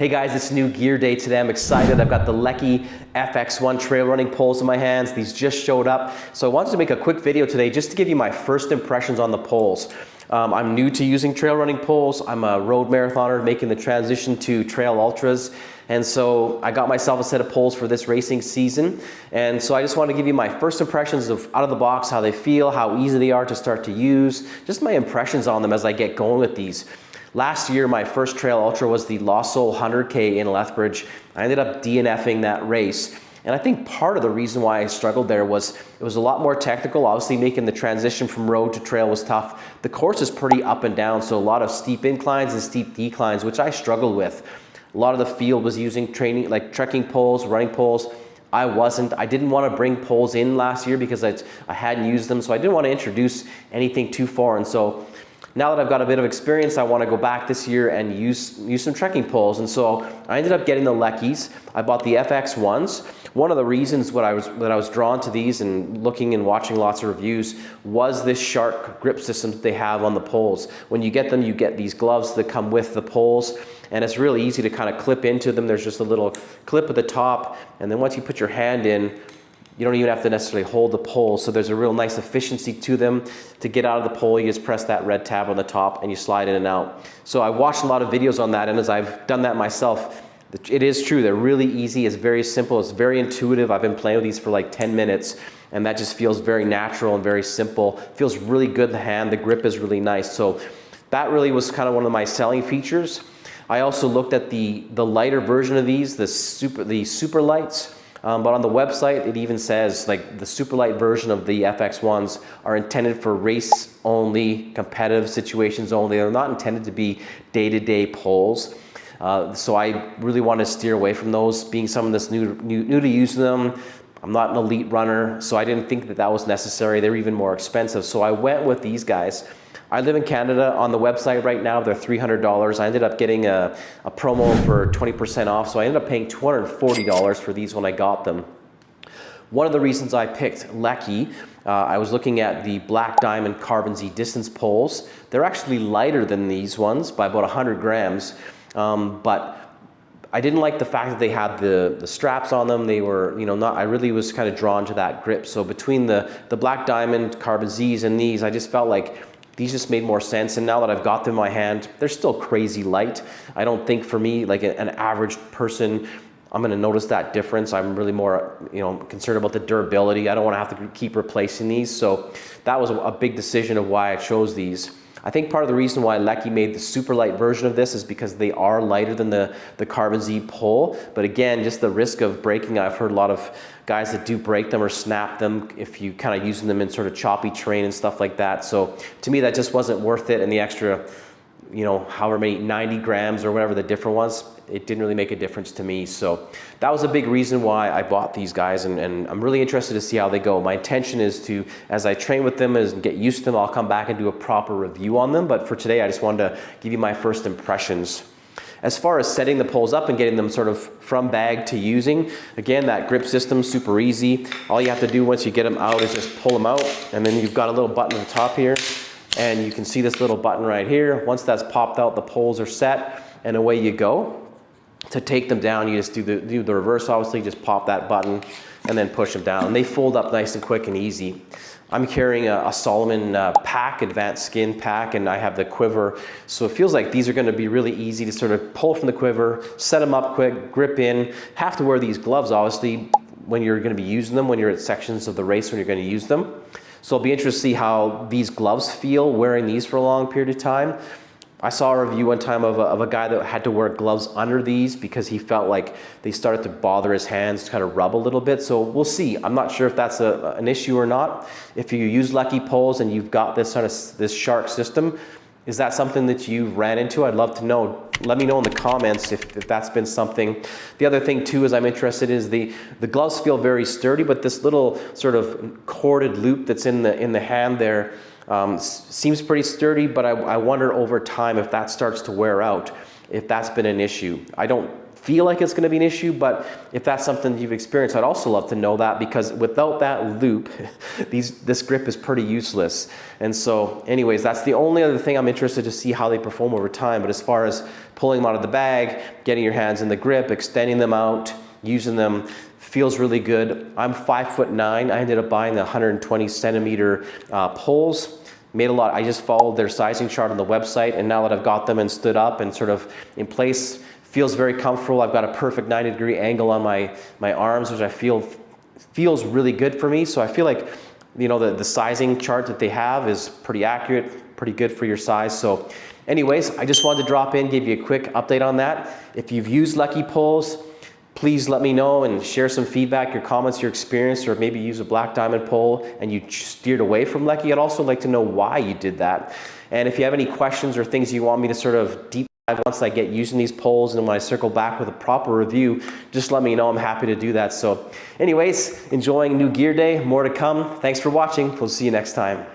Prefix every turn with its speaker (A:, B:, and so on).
A: Hey guys, it's new gear day today. I'm excited. I've got the Leki FX1 trail running poles in my hands. These just showed up. So I wanted to make a quick video today just to give you my first impressions on the poles. I'm new to using trail running poles. I'm a road marathoner making the transition to trail ultras. And so I got myself a set of poles for this racing season. And so I just want to give you my first impressions of out of the box, how they feel, how easy they are to start to use, just my impressions on them as I get going with these. Last year, my first trail ultra was the Lost Soul 100K in Lethbridge. I ended up DNFing that race. And I think part of the reason why I struggled there was it was a lot more technical. Obviously, making the transition from road to trail was tough. The course is pretty up and down, so a lot of steep inclines and steep declines, which I struggled with. A lot of the field was using training, like trekking poles, running poles. I wasn't. I didn't want to bring poles in last year because I hadn't used them, so I didn't want to introduce anything too foreign. So now that I've got a bit of experience, I want to go back this year and use some trekking poles. And so I ended up getting the Lekis. I bought the FX1s. One of the reasons that I was drawn to these and looking and watching lots of reviews was this shark grip system that they have on the poles. When you get them, you get these gloves that come with the poles, and it's really easy to kind of clip into them. There's just a little clip at the top, and then once you put your hand in, you don't even have to necessarily hold the pole, so there's a real nice efficiency to them. To get out of the pole, you just press that red tab on the top and you slide in and out. So I watched a lot of videos on that, and as I've done that myself, it is true, they're really easy, it's very simple, it's very intuitive. I've been playing with these for like 10 minutes, and that just feels very natural and very simple. Feels really good in the hand, the grip is really nice. So that really was kind of one of my selling features. I also looked at the lighter version of these, the super lights. But on the website, it even says like the super light version of the FX1s are intended for race only, competitive situations only. They're not intended to be day-to-day poles. So I really want to steer away from those, being someone that's new to using them. I'm not an elite runner, so I didn't think that was necessary. They're even more expensive. So I went with these guys. I live in Canada. On the website right now, they're $300. I ended up getting a promo for 20% off, so I ended up paying $240 for these when I got them. One of the reasons I picked Leki, I was looking at the Black Diamond Carbon Z distance poles. They're actually lighter than these ones by about 100 grams, but I didn't like the fact that they had the straps on them. They were, I really was kind of drawn to that grip. So between the Black Diamond Carbon Zs and these, I just felt like these just made more sense. And now that I've got them in my hand, they're still crazy light. I don't think for me, like an average person, I'm going to notice that difference. I'm really more, concerned about the durability. I don't want to have to keep replacing these. So that was a big decision of why I chose these. I think part of the reason why Leki made the super light version of this is because they are lighter than the Carbon Z pole. But again, just the risk of breaking, I've heard a lot of guys that do break them or snap them if you kind of using them in sort of choppy terrain and stuff like that. So to me, that just wasn't worth it. And the extra, however many, 90 grams or whatever the difference was, it didn't really make a difference to me. So that was a big reason why I bought these guys, and I'm really interested to see how they go. My intention is to, as I train with them and get used to them, I'll come back and do a proper review on them. But for today, I just wanted to give you my first impressions. As far as setting the poles up and getting them sort of from bag to using, again, that grip system, super easy. All you have to do once you get them out is just pull them out, and then you've got a little button at the top here, and you can see this little button right here. Once that's popped out, the poles are set, and away you go. To take them down, you just do the reverse, obviously, just pop that button and then push them down. And they fold up nice and quick and easy. I'm carrying a Solomon pack, advanced skin pack, and I have the quiver. So it feels like these are going to be really easy to sort of pull from the quiver, set them up quick, grip in. Have to wear these gloves, obviously, when you're going to be using them, when you're at sections of the race when you're going to use them. So I'll be interested to see how these gloves feel wearing these for a long period of time. I saw a review one time of a guy that had to wear gloves under these because he felt like they started to bother his hands, kind of rub a little bit. So we'll see. I'm not sure if that's an issue or not. If you use Leki poles and you've got this shark system, is that something that you've ran into? I'd love to know. Let me know in the comments if that's been something. The other thing too is I'm interested is the gloves feel very sturdy, but this little sort of corded loop that's in the hand there, seems pretty sturdy, but I wonder over time if that starts to wear out, if that's been an issue. I don't feel like it's going to be an issue, but if that's something you've experienced, I'd also love to know that, because without that loop, this grip is pretty useless. And so anyways, that's the only other thing I'm interested to see how they perform over time. But as far as pulling them out of the bag, getting your hands in the grip, extending them out, using them, feels really good. I'm 5'9". I ended up buying the 120 centimeter poles. Made a lot. I just followed their sizing chart on the website, and now that I've got them and stood up and sort of in place, feels very comfortable. I've got a perfect 90-degree angle on my arms, which I feel feels really good for me. So I feel like, you know, the sizing chart that they have is pretty accurate, pretty good for your size. So anyways, I just wanted to drop in, give you a quick update on that. If you've used Leki poles, please let me know and share some feedback, your comments, your experience, or maybe use a black diamond pole and you steered away from Leki. I'd also like to know why you did that. And if you have any questions or things you want me to sort of deep dive once I get using these poles and when I circle back with a proper review, just let me know. I'm happy to do that. So anyways, enjoying new gear day, more to come. Thanks for watching. We'll see you next time.